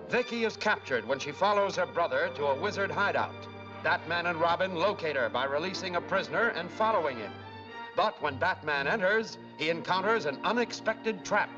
Vicki is captured when she follows her brother to a wizard hideout. Batman and Robin locate her by releasing a prisoner and following him. But when Batman enters, he encounters an unexpected trap.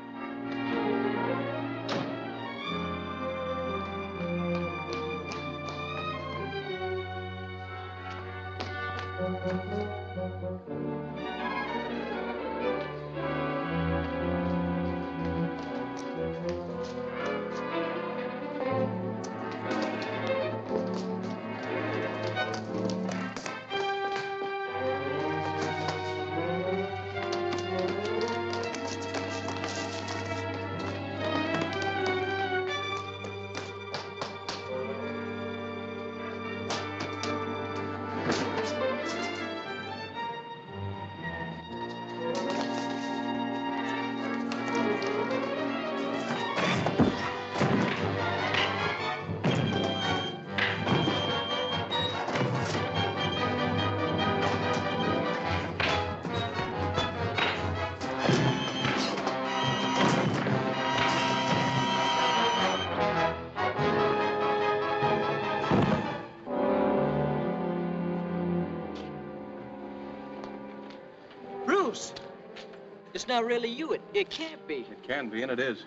It's not really you. It can't be. It can be, and it is.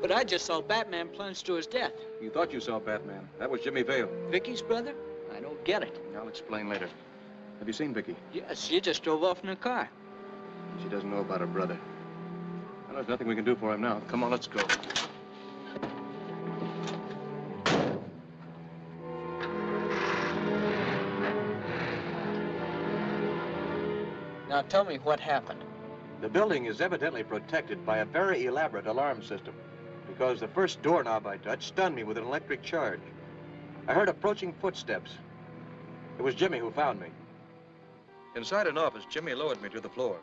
But I just saw Batman plunge to his death. You thought you saw Batman. That was Jimmy Vale. Vicki's brother? I don't get it. I'll explain later. Have you seen Vicki? Yes, she just drove off in her car. She doesn't know about her brother. Well, there's nothing we can do for him now. Come on, let's go. Now tell me what happened. The building is evidently protected by a very elaborate alarm system because the first doorknob I touched stunned me with an electric charge. I heard approaching footsteps. It was Jimmy who found me. Inside an office, Jimmy lowered me to the floor.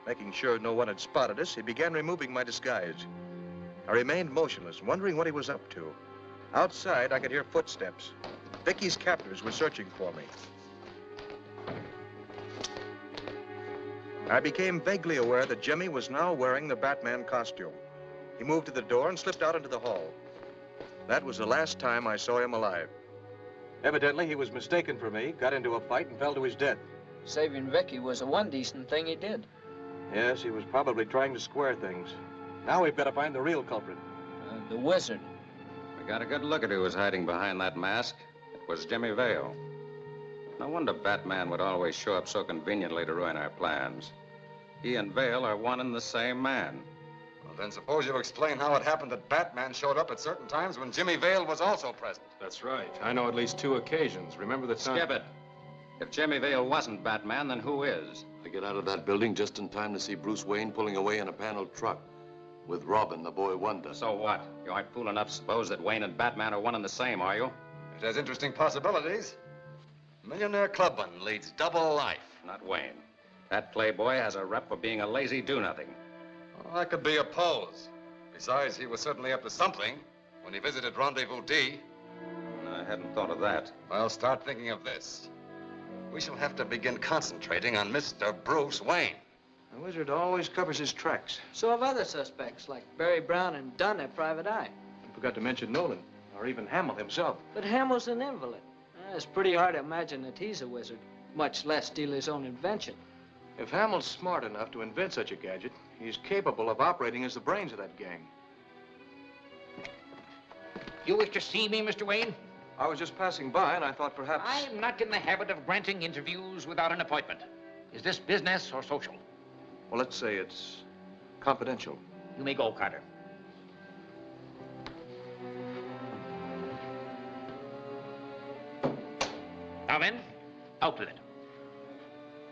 Making sure no one had spotted us, he began removing my disguise. I remained motionless, wondering what he was up to. Outside, I could hear footsteps. Vicki's captors were searching for me. I became vaguely aware that Jimmy was now wearing the Batman costume. He moved to the door and slipped out into the hall. That was the last time I saw him alive. Evidently, he was mistaken for me, got into a fight, and fell to his death. Saving Vicki was the one decent thing he did. Yes, he was probably trying to square things. Now we've got to find the real culprit. The wizard. We got a good look at who was hiding behind that mask. It was Jimmy Vale. No wonder Batman would always show up so conveniently to ruin our plans. He and Vale are one and the same man. Well, then suppose you explain how it happened that Batman showed up at certain times when Jimmy Vale was also present. That's right. I know at least 2 occasions. Remember the time? Skip it. If Jimmy Vale wasn't Batman, then who is? I get out of that building just in time to see Bruce Wayne pulling away in a paneled truck with Robin, the boy wonder. So what? You aren't fool enough to suppose that Wayne and Batman are one and the same, are you? It has interesting possibilities. Millionaire clubman leads double life. Not Wayne. That playboy has a rep for being a lazy do-nothing. Well, that could be a pose. Besides, he was certainly up to something when he visited Rendezvous D. I hadn't thought of that. Well, start thinking of this. We shall have to begin concentrating on Mr. Bruce Wayne. The wizard always covers his tracks. So have other suspects, like Barry Brown and Dunn at Private Eye. I forgot to mention Nolan, or even Hamill himself. But Hamill's an invalid. It's pretty hard to imagine that he's a wizard, much less steal his own invention. If Hamill's smart enough to invent such a gadget, he's capable of operating as the brains of that gang. You wish to see me, Mr. Wayne? I was just passing by, and I thought perhaps... I am not in the habit of granting interviews without an appointment. Is this business or social? Well, let's say it's confidential. You may go, Carter. Now then, out with it.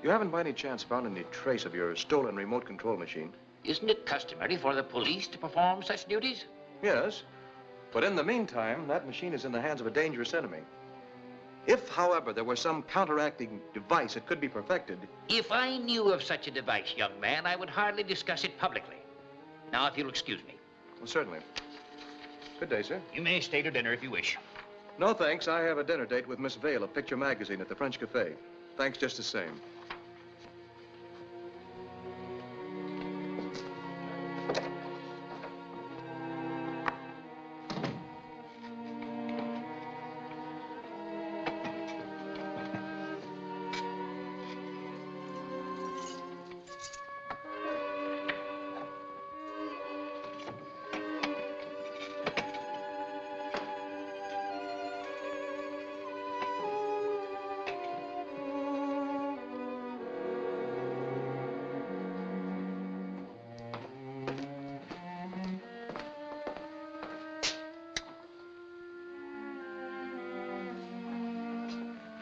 You haven't by any chance found any trace of your stolen remote control machine? Isn't it customary for the police to perform such duties? Yes, but in the meantime, that machine is in the hands of a dangerous enemy. If, however, there were some counteracting device that could be perfected... If I knew of such a device, young man, I would hardly discuss it publicly. Now, if you'll excuse me. Well, certainly. Good day, sir. You may stay to dinner if you wish. No, thanks. I have a dinner date with Miss Vale of Picture Magazine at the French Cafe. Thanks just the same.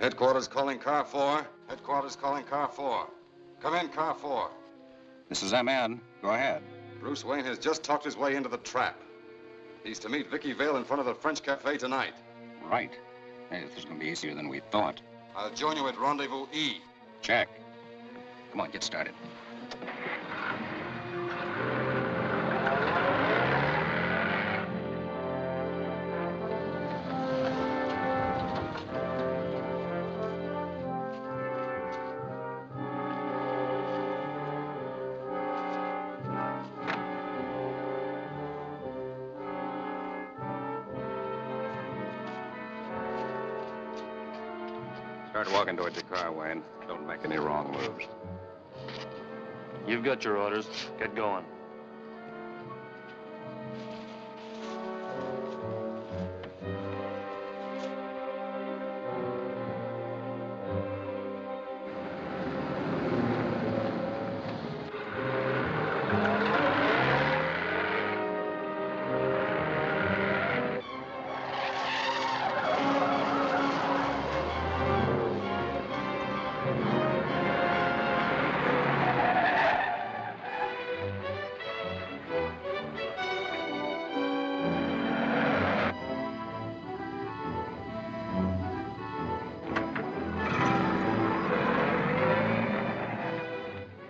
Headquarters calling car 4. Headquarters calling car 4. Come in, car 4. This is MN. Go ahead. Bruce Wayne has just talked his way into the trap. He's to meet Vicki Vale in front of the French Cafe tonight. Right. Hey, this is going to be easier than we thought. I'll join you at Rendezvous E. Check. Come on, get started. Start walking towards your car, Wayne. Don't make any wrong moves. You've got your orders. Get going.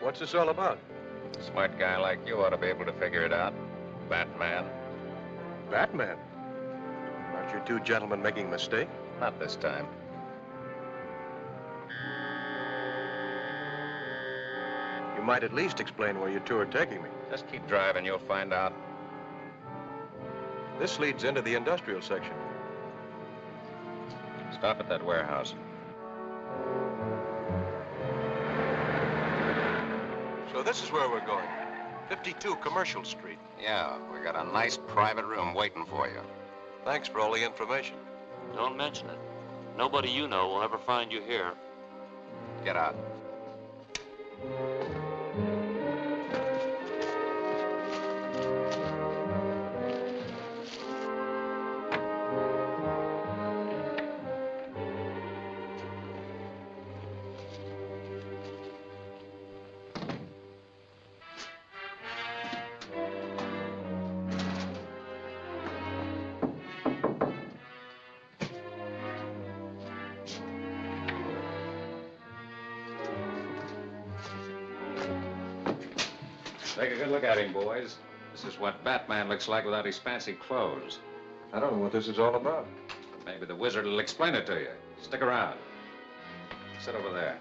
What's this all about? A smart guy like you ought to be able to figure it out. Batman. Batman? Aren't you two gentlemen making a mistake? Not this time. You might at least explain where you two are taking me. Just keep driving, you'll find out. This leads into the industrial section. Stop at that warehouse. So this is where we're going. 52 Commercial Street. Yeah, we got a nice private room waiting for you. Thanks for all the information. Don't mention it. Nobody you know will ever find you here. Get out. Take a good look at him, boys. This is what Batman looks like without his fancy clothes. I don't know what this is all about. Maybe the wizard will explain it to you. Stick around. Sit over there.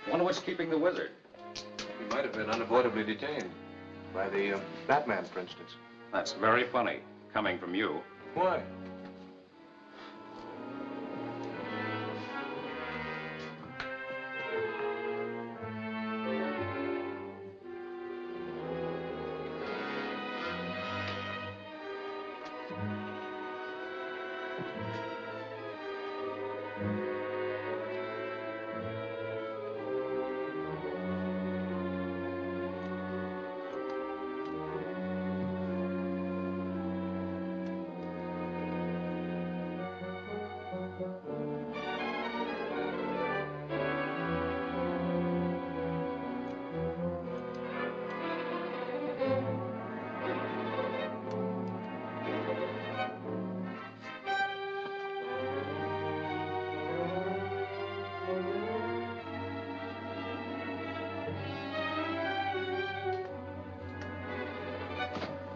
Wonder what's keeping the wizard. He might have been unavoidably detained. By the Batman, for instance. That's very funny, coming from you. Why?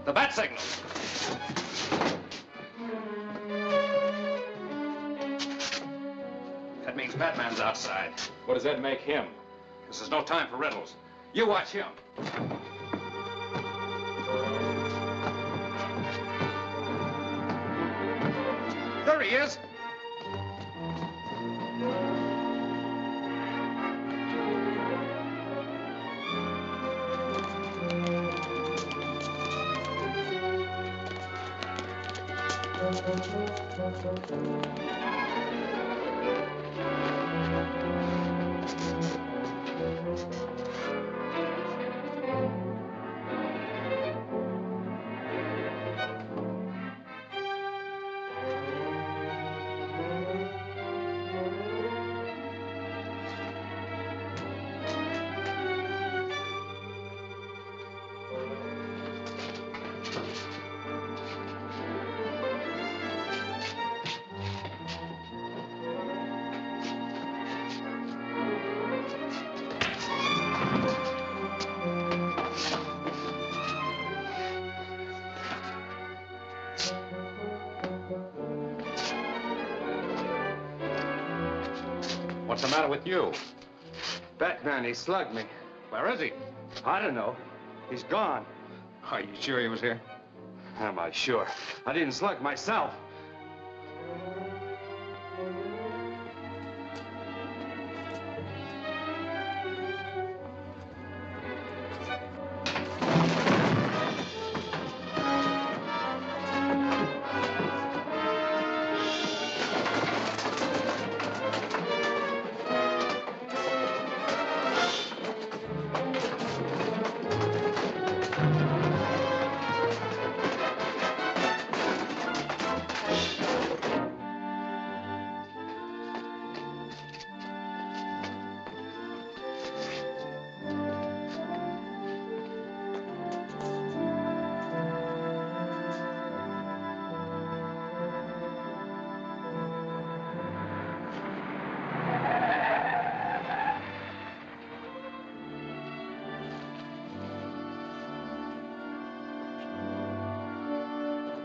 The bat signal. That means Batman's outside. What does that make him? This is no time for riddles. You watch him. There he is. What's the matter with you? Batman, he slugged me. Where is he? I don't know. He's gone. Are you sure he was here? Am I sure? I didn't slug myself.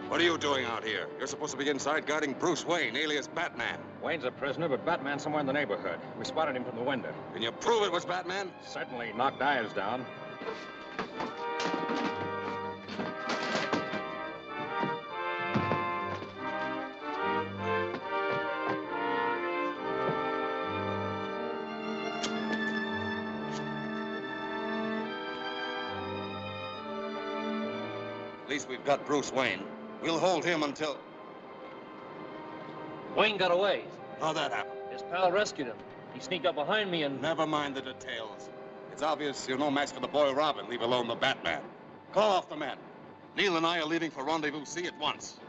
What are you doing out here? You're supposed to be inside guarding Bruce Wayne, alias Batman. Wayne's a prisoner, but Batman's somewhere in the neighborhood. We spotted him from the window. Can you prove it was Batman? Certainly knocked Ayers down. At least we've got Bruce Wayne. We'll hold him until... Wayne got away. How'd that happen? His pal rescued him. He sneaked up behind me and... Never mind the details. It's obvious you're no match for the boy Robin, leave alone the Batman. Call off the men. Neil and I are leaving for Rendezvous C at once.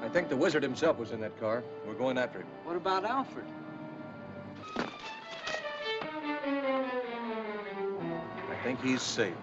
I think the wizard himself was in that car. We're going after him. What about Alfred? I think he's safe.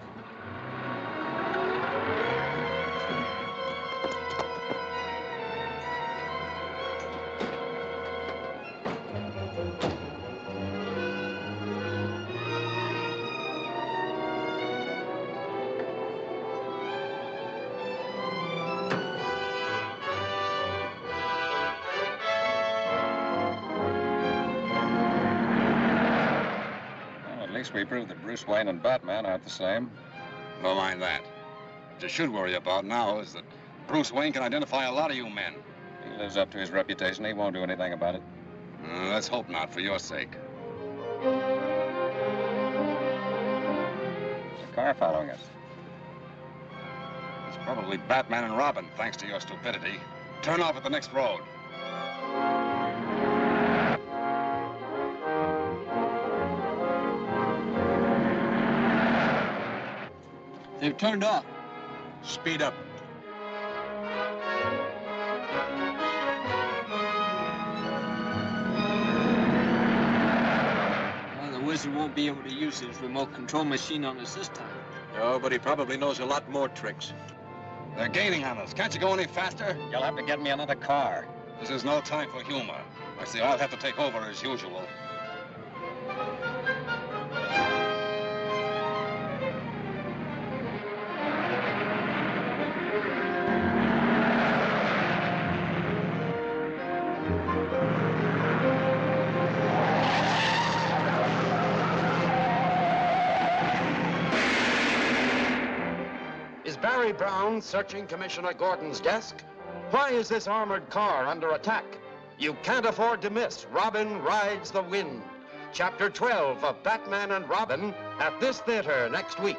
At least we proved that Bruce Wayne and Batman aren't the same. Don't mind that. What you should worry about now is that Bruce Wayne can identify a lot of you men. He lives up to his reputation. He won't do anything about it. Let's hope not, for your sake. There's a car following us. It's probably Batman and Robin, thanks to your stupidity. Turn off at the next road. They've turned off. Speed up. Well, the wizard won't be able to use his remote control machine on us this time. No, but he probably knows a lot more tricks. They're gaining on us. Can't you go any faster? You'll have to get me another car. This is no time for humor. I see I'll have to take over as usual. Is Barry Brown searching Commissioner Gordon's desk? Why is this armored car under attack? You can't afford to miss Robin Rides the Wind. Chapter 12 of Batman and Robin at this theater next week.